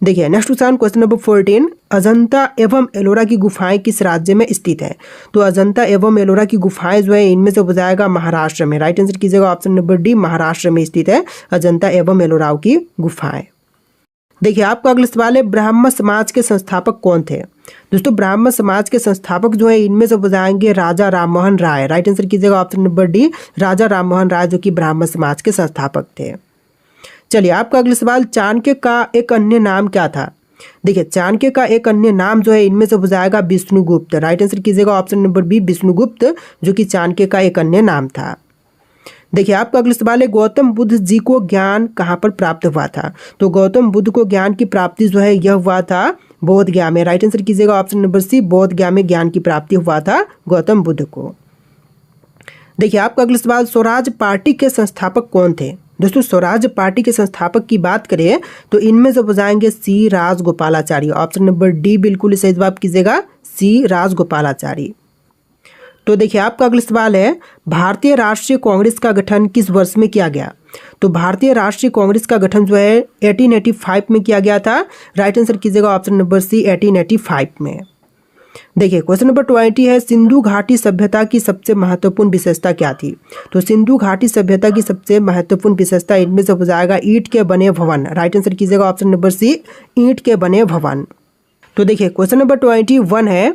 देखिए नेक्स्ट क्वेश्चन नंबर 14 अजंता एवं एलोरा की गुफाएं किस राज्य में स्थित है। तो अजंता एवं एलोरा की गुफाएं जो है इनमें से हो जाएगा महाराष्ट्र में। राइट आंसर कीजिएगा ऑप्शन नंबर डी महाराष्ट्र में स्थित है अजंता एवं एलोरा की गुफाएं। देखिए आपका अगला सवाल है ब्राह्मण समाज के संस्थापक कौन थे। दोस्तों ब्राह्मण समाज के संस्थापक जो है इनमें से हो जाएंगे राजा राममोहन राय। राइट आंसर कीजिएगा option number D Raja Rammohan Roy जो कि ब्राह्मण समाज के संस्थापक थे। चलिए आपका अगला सवाल चाणक्य का एक अन्य नाम क्या था। देखिए चाणक्य का एक अन्य नाम जो है इनमें से हो जाएगा विष्णुगुप्त। राइट आंसर कीजिएगा ऑप्शन नंबर बी विष्णुगुप्त जो कि चाणक्य का एक अन्य नाम था। देखिए आपका अगला सवाल है गौतम बुद्ध जी को ज्ञान कहाँ पर प्राप्त हुआ था। तो गौतम बुद्ध को ज्ञान की प्राप्ति जो है यह हुआ था बोध गया में। राइट आंसर कीजिएगा ऑप्शन नंबर सी बोध गया में ज्ञान की प्राप्ति हुआ था गौतम बुद्ध को। देखिए आपका अगला सवाल स्वराज पार्टी के संस्थापक कौन थे। दोस्तों स्वराज पार्टी के संस्थापक की बात करें तो इनमें से हो जाएंगे सी राजगोपालाचारी। ऑप्शन नंबर डी बिल्कुल सही जवाब कीजिएगा सी राजगोपालाचारी। तो देखिए आपका अगला सवाल है भारतीय राष्ट्रीय कांग्रेस का गठन किस वर्ष में किया गया। तो भारतीय राष्ट्रीय कांग्रेस का गठन जो है 1885 में किया गया था। राइट आंसर कीजिएगा ऑप्शन नंबर सी 1885 में। देखिए क्वेश्चन नंबर 20 है सिंधु घाटी सभ्यता की सबसे महत्वपूर्ण विशेषता क्या थी। तो सिंधु घाटी सभ्यता की सबसे महत्वपूर्ण विशेषता इनमें से हो जाएगा ईंट के बने भवन। राइट आंसर कीजिएगा ऑप्शन नंबर सी ईंट के बने भवन। तो देखिए क्वेश्चन नंबर 21 है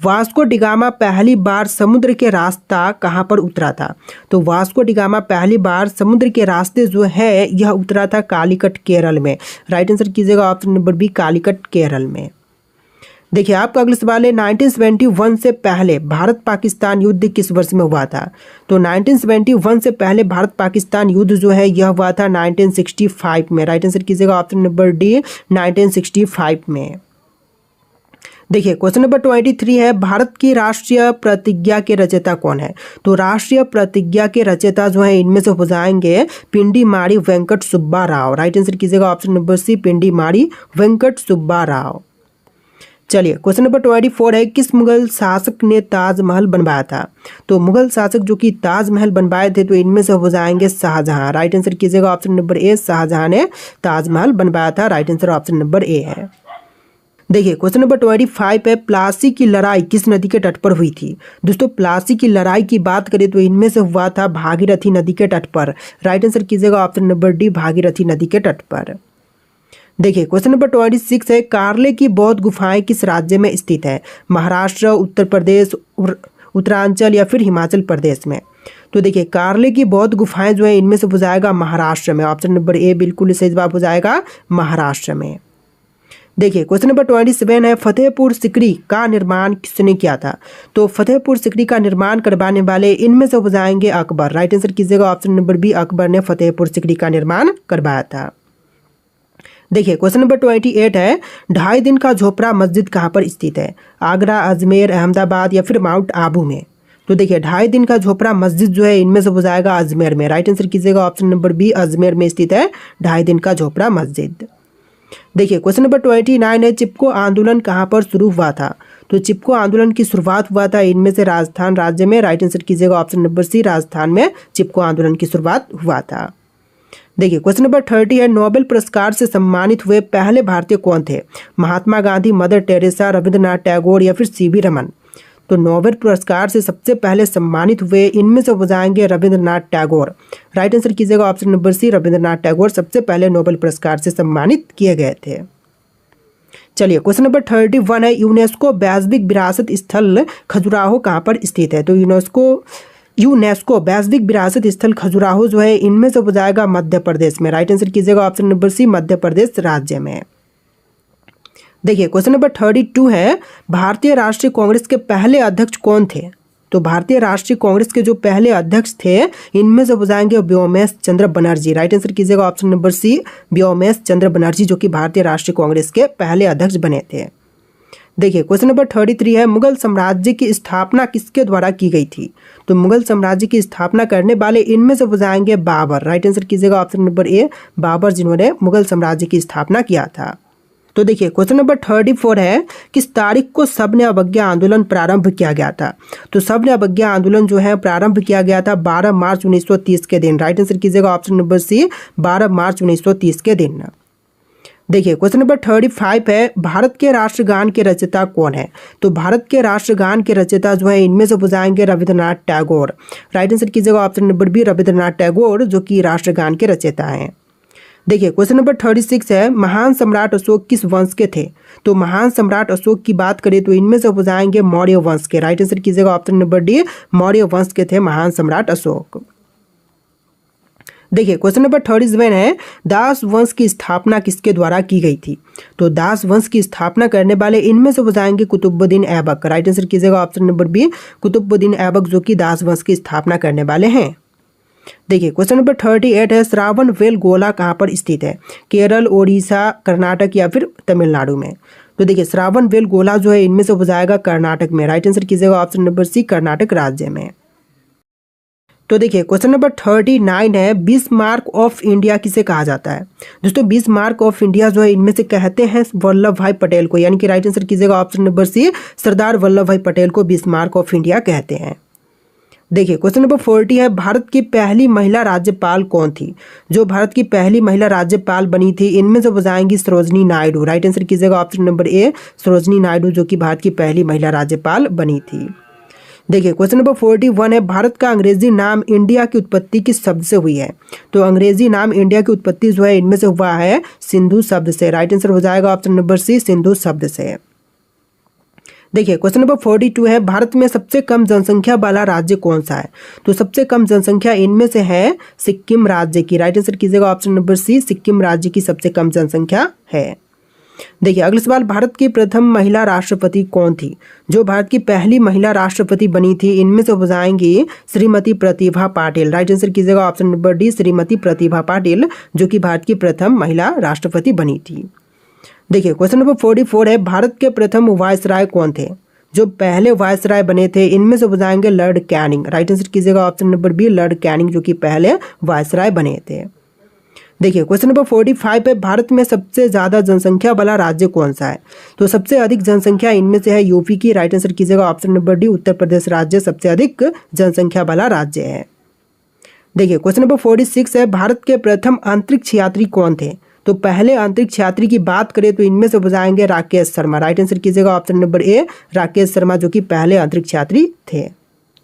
वास्को डिगामा पहली बार समुद्र के रास्ता कहाँ पर उतरा था। तो वास्को डिगामा पहली बार समुद्र के रास्ते जो है यह उतरा था कालीकट केरल में। राइट आंसर कीजिएगा option number B Calicut Kerala में। देखिए आपका अगला सवाल है 1971 से पहले भारत पाकिस्तान युद्ध किस वर्ष में हुआ था। तो 1971 से पहले भारत पाकिस्तान युद्ध जो है यह हुआ था 1965 में। राइट आंसर कीजिएगा ऑप्शन नंबर डी 1965 में। देखिए क्वेश्चन नंबर 23 है भारत की राष्ट्रीय प्रतिज्ञा के रचयिता कौन है। तो राष्ट्रीय प्रतिज्ञा के रचयिता जो है इनमें से हो जाएंगे पिंडी माड़ी वेंकट सुब्बा राव। राइट आंसर कीजिएगा ऑप्शन नंबर सी पिंडी माड़ी वेंकट सुब्बा राव। चलिए क्वेश्चन नंबर 24 है किस मुगल शासक ने ताजमहल बनवाया था। तो मुगल शासक जो कि ताजमहल बनवाए थे तो इनमें से हो जाएंगे शाहजहां। राइट आंसर कीजिएगा ऑप्शन नंबर ए शाहजहां ने ताजमहल बनवाया था। राइट आंसर ऑप्शन नंबर ए है। देखिए क्वेश्चन नंबर 25 है प्लासी की लड़ाई किस नदी के तट पर हुई थी। दोस्तों प्लासी की लड़ाई की बात करें तो इनमें से हुआ था भागीरथी नदी के तट पर। राइट आंसर कीजिएगा ऑप्शन नंबर डी भागीरथी नदी के तट पर। देखिए क्वेश्चन नंबर 26 है कार्ले की बौद्ध गुफाएं किस राज्य में स्थित है। महाराष्ट्र, उत्तर प्रदेश, उत्तरांचल या फिर हिमाचल प्रदेश में। तो देखिए कार्ले की बौद्ध गुफाएं जो है इनमें से हो जाएगा महाराष्ट्र में। ऑप्शन नंबर ए बिल्कुल सही जवाब हो जाएगा महाराष्ट्र में। देखिए क्वेश्चन नंबर 27 है, फतेहपुर सिकरी का निर्माण किसने किया था? तो फतेहपुर सिकरी का निर्माण करवाने वाले इनमें से हो जाएंगे अकबर। राइट आंसर कीजिएगा ऑप्शन नंबर बी, अकबर ने फतेहपुर सिकरी का निर्माण करवाया था। देखिए क्वेश्चन नंबर 28 है, 2.5 दिन का झोपड़ा मस्जिद कहाँ पर स्थित है? आगरा, अजमेर, अहमदाबाद या फिर माउंट आबू में? तो देखिए 2.5 दिन का झोपड़ा मस्जिद जो है इनमें से हो जाएगा अजमेर में। राइट आंसर कीजिएगा ऑप्शन नंबर बी, अजमेर में स्थित है 2.5 दिन का झोपड़ा मस्जिद। देखिए क्वेश्चन नंबर 29 है, चिपको आंदोलन कहाँ पर शुरू हुआ था? तो चिपको आंदोलन की शुरुआत हुआ था इनमें से राजस्थान राज्य में। राइट आंसर कीजिएगा ऑप्शन नंबर सी, राजस्थान में चिपको आंदोलन की शुरुआत हुआ था। देखिए क्वेश्चन नंबर 30 है, नोबेल पुरस्कार से सम्मानित हुए पहले भारतीय कौन थे? महात्मा गांधी, मदर टेरेसा, रविंद्रनाथ टैगोर या फिर सीवी रमन? तो नोबेल पुरस्कार से सबसे पहले सम्मानित हुए इनमें से हो जाएंगे रविंद्रनाथ टैगोर। राइट आंसर कीजिएगा option number C, Rabindranath Tagore सबसे पहले नोबेल पुरस्कार से सम्मानित किए गए थे। चलिए क्वेश्चन नंबर 31 है, यूनेस्को वैश्विक विरासत स्थल खजुराहो कहाँ पर स्थित है? तो यूनेस्को वैश्विक विरासत स्थल खजुराहो जो है इनमें से हो जाएगा मध्य प्रदेश में। राइट आंसर कीजिएगा ऑप्शन नंबर सी, मध्य प्रदेश राज्य में। देखिए क्वेश्चन नंबर 32 है, भारतीय राष्ट्रीय कांग्रेस के पहले अध्यक्ष कौन थे? तो भारतीय राष्ट्रीय कांग्रेस के जो पहले अध्यक्ष थे इनमें से हो जाएंगे व्योमेश चंद्र बनर्जी। राइट आंसर कीजिएगा ऑप्शन नंबर सी, व्योमेश चंद्र बनर्जी जो कि भारतीय राष्ट्रीय कांग्रेस के पहले अध्यक्ष बने थे। देखिए क्वेश्चन नंबर 33 है, मुगल साम्राज्य की स्थापना किसके द्वारा की गई थी? तो मुगल साम्राज्य की स्थापना करने वाले इनमें से हो जाएंगे बाबर। राइट आंसर कीजिएगा ऑप्शन नंबर ए, बाबर जिन्होंने मुगल साम्राज्य की स्थापना किया था। तो देखिए क्वेश्चन नंबर 34 है, किस तारीख को सविनय अवज्ञा आंदोलन प्रारंभ किया गया था? तो सविनय अवज्ञा आंदोलन जो है प्रारंभ किया गया था 12 मार्च 1930 के दिन। राइट आंसर कीजिएगा ऑप्शन नंबर सी, 12 मार्च 1930 के दिन। देखिए क्वेश्चन नंबर 35 है, भारत के राष्ट्रगान के रचयिता कौन है? तो भारत के राष्ट्रगान के रचयिता जो है इनमें से हो जाएंगे रविंद्रनाथ टैगोर। राइट आंसर कीजिएगा option number B, Rabindranath Tagore जो कि राष्ट्रगान के रचयिता हैं। देखिए क्वेश्चन नंबर 36 है, महान सम्राट अशोक किस वंश के थे? तो महान सम्राट अशोक की बात करें तो इनमें से हो जाएंगे मौर्य वंश के। राइट आंसर कीजिएगा ऑप्शन नंबर डी, मौर्य वंश के थे महान सम्राट अशोक। देखिए क्वेश्चन नंबर 37 है, दास वंश की स्थापना किसके द्वारा की गई थी? तो दास वंश की स्थापना करने वाले इनमें से हो जाएंगे कुतुबुद्दीन ऐबक। राइट आंसर कीजिएगा option number B, Qutubuddin Aibak जो कि दास वंश की स्थापना करने वाले हैं। देखिए क्वेश्चन नंबर 38 है, श्रावण बेलगोला कहाँ पर स्थित है? केरल, ओडिशा, कर्नाटक या फिर तमिलनाडु में? तो देखिए श्रावण बेलगोला जो है इनमें से हो जाएगा कर्नाटक में। राइट आंसर कीजिएगा ऑप्शन नंबर सी, कर्नाटक राज्य में। तो देखिए क्वेश्चन नंबर 39 है, बिस्मार्क ऑफ इंडिया किसे कहा जाता है? दोस्तों बिस्मार्क ऑफ इंडिया जो है इनमें से कहते हैं वल्लभ भाई पटेल को, यानी कि राइट आंसर कीजिएगा ऑप्शन नंबर सी, सरदार वल्लभ भाई पटेल को बिस्मार्क ऑफ इंडिया कहते हैं। देखिए क्वेश्चन नंबर 40 है, भारत की पहली महिला राज्यपाल कौन थी? जो भारत की पहली महिला राज्यपाल बनी थी इनमें से हो जाएंगी सरोजनी नायडू। राइट आंसर कीजिएगा ऑप्शन नंबर ए, सरोजनी नायडू जो कि भारत की पहली महिला राज्यपाल बनी थी। देखिए क्वेश्चन नंबर 41 है, भारत का अंग्रेजी नाम इंडिया की उत्पत्ति किस शब्द से हुई है? तो अंग्रेजी नाम इंडिया की उत्पत्ति जो है इनमें से हुआ है सिंधु शब्द से। राइट आंसर हो जाएगा ऑप्शन नंबर सी, सिंधु शब्द से। देखिए क्वेश्चन नंबर 42 है, भारत में सबसे कम जनसंख्या वाला राज्य कौन सा है? तो सबसे कम जनसंख्या इनमें से है सिक्किम राज्य की। राइट आंसर कीजिएगा ऑप्शन नंबर सी, सिक्किम राज्य की सबसे कम जनसंख्या है। देखिए अगला सवाल, भारत की प्रथम महिला राष्ट्रपति कौन थी? जो भारत की पहली महिला राष्ट्रपति बनी थी इनमें से हो जाएंगी श्रीमती प्रतिभा पाटिल। राइट आंसर कीजिएगा option number D, Shrimati Pratibha Patil जो कि भारत की प्रथम महिला राष्ट्रपति बनी थी। देखिए क्वेश्चन नंबर 44 है, भारत के प्रथम वायसराय कौन थे? जो पहले वायसराय बने थे इनमें से हो जाएंगे लॉर्ड कैनिंग। राइट आंसर कीजिएगा option number B, lord Canning जो कि पहले वायसराय बने थे। देखिए क्वेश्चन नंबर 45 है, भारत में सबसे ज्यादा जनसंख्या वाला राज्य कौन सा है? तो सबसे अधिक जनसंख्या इनमें से है यूपी की। राइट आंसर कीजिएगा option number D, Uttar Pradesh राज्य सबसे अधिक जनसंख्या वाला राज्य है। देखिए क्वेश्चन नंबर 46 है, भारत के प्रथम अंतरिक्ष यात्री कौन थे? तो पहले अंतरिक्ष यात्री की बात करें तो इनमें से हो जाएंगे राकेश शर्मा। राइट आंसर कीजिएगा ऑप्शन नंबर ए, राकेश शर्मा जो कि पहले अंतरिक्ष यात्री थे।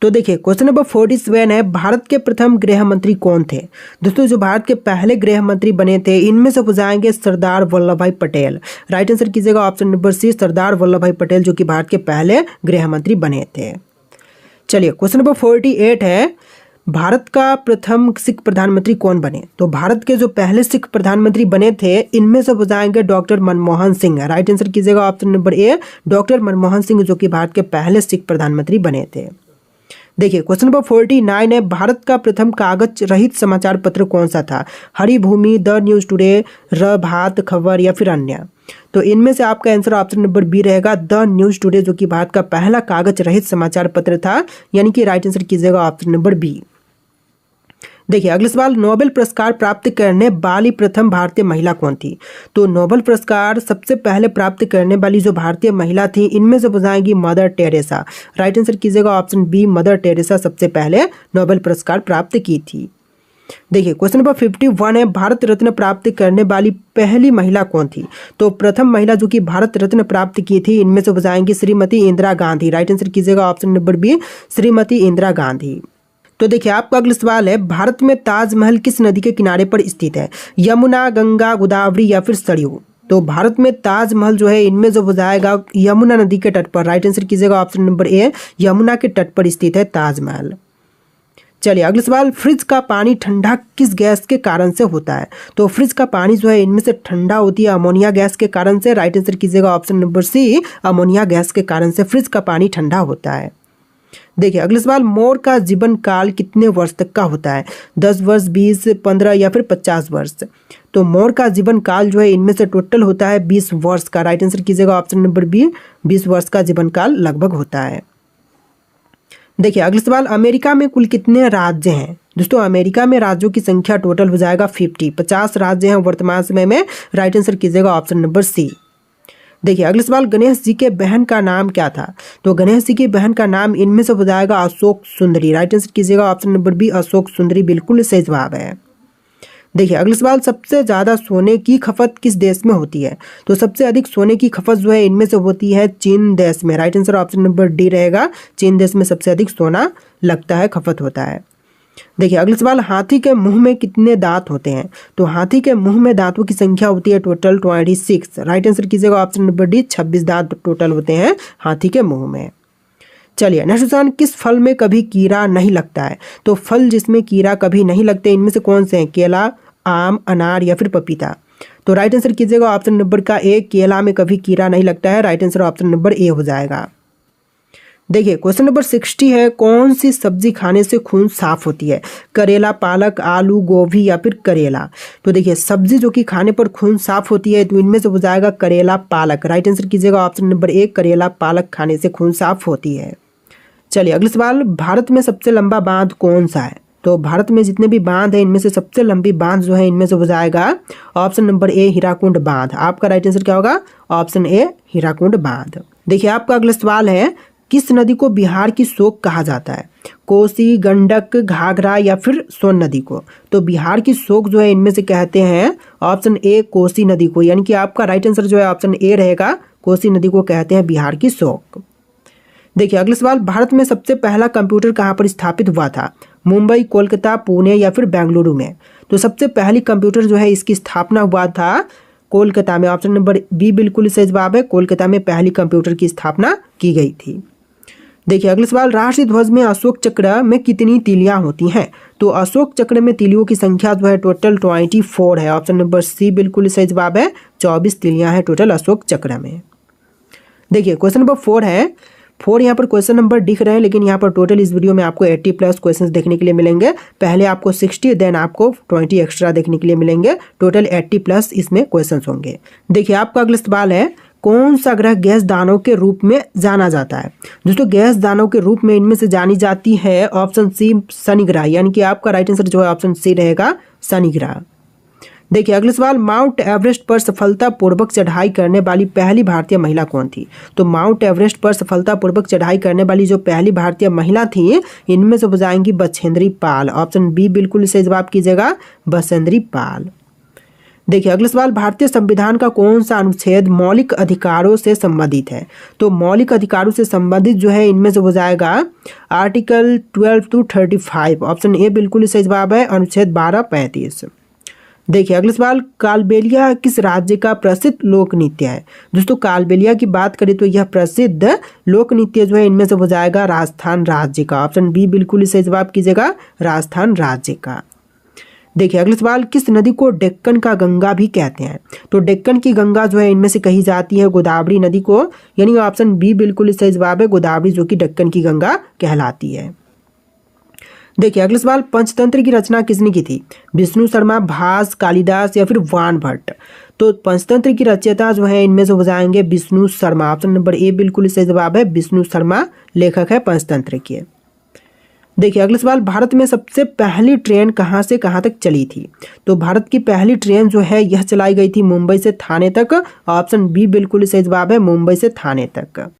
तो देखिए क्वेश्चन नंबर 47 है, भारत के प्रथम गृह मंत्री कौन थे? दोस्तों जो भारत के पहले गृह मंत्री बने थे इनमें से हो जाएंगे सरदार वल्लभ भाई पटेल। राइट आंसर कीजिएगा ऑप्शन नंबर सी, सरदार वल्लभ भाई पटेल जो कि भारत के पहले गृह मंत्री बने थे। चलिए क्वेश्चन नंबर 48 है, भारत का प्रथम सिख प्रधानमंत्री कौन बने? तो भारत के जो पहले सिख प्रधानमंत्री बने थे इनमें से हो जाएंगे doctor Manmohan Singh. Right answer कीजिएगा option number A, doctor Manmohan Singh जो कि भारत के पहले सिख प्रधानमंत्री बने थे। देखिए क्वेश्चन नंबर 49 है, भारत का प्रथम कागज रहित समाचार पत्र कौन सा था? Haribhoomi, the news today, Prabhat Khabar या फिर अन्य? तो इनमें से आपका आंसर ऑप्शन नंबर बी रहेगा, द न्यूज टुडे जो कि भारत का पहला कागज रहित समाचार पत्र था, यानी कि राइट आंसर कीजिएगा ऑप्शन नंबर बी। देखिए अगला सवाल, नोबेल पुरस्कार प्राप्त करने वाली प्रथम भारतीय महिला कौन थी? तो नोबेल पुरस्कार सबसे पहले प्राप्त करने वाली जो भारतीय महिला थी इनमें से बताएंगी मदर टेरेसा। राइट आंसर कीजिएगा ऑप्शन बी, मदर टेरेसा सबसे पहले नोबेल पुरस्कार प्राप्त की थी। देखिए क्वेश्चन नंबर 51 है, भारत रत्न प्राप्त करने वाली पहली महिला कौन थी? तो प्रथम महिला जो कि भारत रत्न प्राप्त की थी इनमें से बताएंगी श्रीमती इंदिरा गांधी। राइट आंसर कीजिएगा option number B, Shrimati Indira Gandhi. तो देखिए आपका अगला सवाल है, भारत में ताजमहल किस नदी के किनारे पर स्थित है? यमुना, गंगा, गोदावरी या फिर सरयू? तो भारत में ताजमहल जो है इनमें जो हो जाएगा यमुना नदी के तट पर। राइट आंसर कीजिएगा ऑप्शन नंबर ए, यमुना के तट पर स्थित है ताजमहल। चलिए अगला सवाल, फ्रिज का पानी ठंडा किस गैस के कारण से होता है? तो फ्रिज का पानी जो है इनमें से ठंडा होती है अमोनिया गैस के कारण से। राइट आंसर कीजिएगा option number C, ammonia gas के कारण से फ्रिज का पानी ठंडा होता है। देखिए अगला सवाल, मोर का जीवन काल कितने वर्ष तक का होता है? 10 वर्ष, 20, 15 या फिर 50 वर्ष? तो मोर का जीवन काल जो है इनमें से टोटल होता है 20 वर्ष का। राइट आंसर कीजिएगा ऑप्शन नंबर बी, 20 वर्ष का जीवन काल लगभग होता है। देखिए अगला सवाल, अमेरिका में कुल कितने राज्य हैं? दोस्तों अमेरिका में राज्यों की संख्या टोटल हो जाएगा 50 राज्य हैं वर्तमान समय में। राइट आंसर कीजिएगा ऑप्शन नंबर सी। देखिए अगला सवाल, गणेश जी के बहन का नाम क्या था? तो गणेश जी की बहन का नाम इनमें से हो जाएगा अशोक सुंदरी। राइट आंसर कीजिएगा ऑप्शन नंबर बी, अशोक सुंदरी बिल्कुल सही जवाब है। देखिए अगला सवाल, सबसे ज़्यादा सोने की खपत किस देश में होती है? तो सबसे अधिक सोने की खपत जो है इनमें से होती है चीन देश में। Right answer option number D रहेगा, चीन देश में सबसे अधिक सोना लगता है, खपत होता है। देखिए अगला सवाल, हाथी के मुंह में कितने दांत होते हैं? तो हाथी के मुंह में दांतों की संख्या होती है टोटल 26। राइट आंसर कीजिएगा ऑप्शन नंबर डी, 26 दांत टोटल होते हैं हाथी के मुंह में। चलिए नेक्स्ट क्वेश्चन, किस फल में कभी कीड़ा नहीं लगता है? तो फल जिसमें कीड़ा कभी नहीं लगते इनमें से कौन से हैं? केला, आम, अनार या फिर पपीता? तो राइट आंसर कीजिएगा ऑप्शन नंबर का ए, केला में कभी कीड़ा नहीं लगता है। राइट आंसर ऑप्शन नंबर ए हो जाएगा। देखिए क्वेश्चन नंबर 60 है, कौन सी सब्जी खाने से खून साफ होती है? करेला, पालक, आलू, गोभी या फिर करेला? तो देखिए सब्जी जो कि खाने पर खून साफ होती है तो इनमें से हो जाएगा करेला, पालक। राइट आंसर कीजिएगा ऑप्शन नंबर ए, करेला, पालक खाने से खून साफ होती है। चलिए अगला सवाल, भारत में सबसे लंबा बांध कौन सा है? तो भारत में जितने भी बांध है इनमें से सबसे लंबी बांध जो है इनमें से हो जाएगा ऑप्शन नंबर ए, हीराकुंड बांध। आपका राइट आंसर क्या होगा? ऑप्शन ए, हीराकुंड बांध। देखिए आपका अगला सवाल है, किस नदी को बिहार की शोक कहा जाता है? कोसी, गंडक, घाघरा या फिर सोन नदी को? तो बिहार की शोक जो है इनमें से कहते हैं ऑप्शन ए, कोसी नदी को, यानी कि आपका राइट आंसर जो है ऑप्शन ए रहेगा, कोसी नदी को कहते हैं बिहार की शोक। देखिए अगला सवाल, भारत में सबसे पहला कंप्यूटर कहाँ पर स्थापित हुआ था? मुंबई, कोलकाता, पुणे या फिर बेंगलुरु में? तो सबसे पहली कंप्यूटर जो है इसकी स्थापना हुआ था कोलकाता में। ऑप्शन नंबर बी बिल्कुल सही जवाब है, कोलकाता में पहली कंप्यूटर की स्थापना की गई थी। देखिए अगला सवाल, राष्ट्रीय ध्वज में अशोक चक्र में कितनी तीलियां होती हैं? तो अशोक चक्र में तीलियों की संख्या जो है टोटल 24 है। ऑप्शन नंबर सी बिल्कुल सही जवाब है, 24 तीलियां हैं टोटल अशोक चक्र में। देखिए क्वेश्चन नंबर 4 है, 4 यहाँ पर क्वेश्चन नंबर दिख रहे हैं लेकिन यहाँ पर टोटल इस वीडियो में आपको 80+ क्वेश्चन देखने के लिए मिलेंगे। पहले आपको 60 देन आपको 20 एक्स्ट्रा देखने के लिए मिलेंगे, टोटल 80+ इसमें क्वेश्चन होंगे। देखिए आपका अगला सवाल है, कौन सा ग्रह गैस दानव के रूप में जाना जाता है? दोस्तों गैस दानव के रूप में इनमें से जानी जाती है ऑप्शन सी, शनि ग्रह, यानी कि आपका राइट आंसर जो है ऑप्शन सी रहेगा, शनि ग्रह। देखिए अगला सवाल, माउंट एवरेस्ट पर सफलतापूर्वक चढ़ाई करने वाली पहली भारतीय महिला कौन थी? तो माउंट एवरेस्ट पर सफलतापूर्वक चढ़ाई करने वाली जो पहली भारतीय महिला थी इनमें से हो जाएंगी बछेंद्री पाल। ऑप्शन बी बिल्कुल सही जवाब कीजिएगा, बछेंद्री पाल। देखिए अगला सवाल, भारतीय संविधान का कौन सा अनुच्छेद मौलिक अधिकारों से संबंधित है? तो मौलिक अधिकारों से संबंधित जो है इनमें से हो जाएगा आर्टिकल 12 to 35। ऑप्शन ए बिल्कुल सही जवाब है, अनुच्छेद 12, 35। देखिए अगला सवाल, कालबेलिया किस राज्य का प्रसिद्ध लोक नृत्य है? दोस्तों कालबेलिया की बात करें तो यह प्रसिद्ध लोक नृत्य जो है इनमें से हो जाएगा राजस्थान राज्य का। ऑप्शन बी बिल्कुल ही सही जवाब कीजिएगा, राजस्थान राज्य का। देखिए अगला सवाल, किस नदी को डेक्कन का गंगा भी कहते हैं? तो डेक्कन की गंगा जो है इनमें से कही जाती है गोदावरी नदी को, यानी ऑप्शन बी बिल्कुल ही सही जवाब है, गोदावरी जो कि डेक्कन की गंगा कहलाती है। देखिए अगला सवाल, पंचतंत्र की रचना किसने की थी? विष्णु शर्मा, भास, कालिदास या फिर वान भट्ट? तो पंचतंत्र की रचयिता जो है इनमें से हो जाएंगे विष्णु शर्मा। ऑप्शन नंबर ए बिल्कुल सही जवाब है, विष्णु शर्मा लेखक है पंचतंत्र के। देखिए अगला सवाल, भारत में सबसे पहली ट्रेन कहाँ से कहाँ तक चली थी? तो भारत की पहली ट्रेन जो है यह चलाई गई थी मुंबई से थाने तक। ऑप्शन बी बिल्कुल सही जवाब है, मुंबई से थाने तक।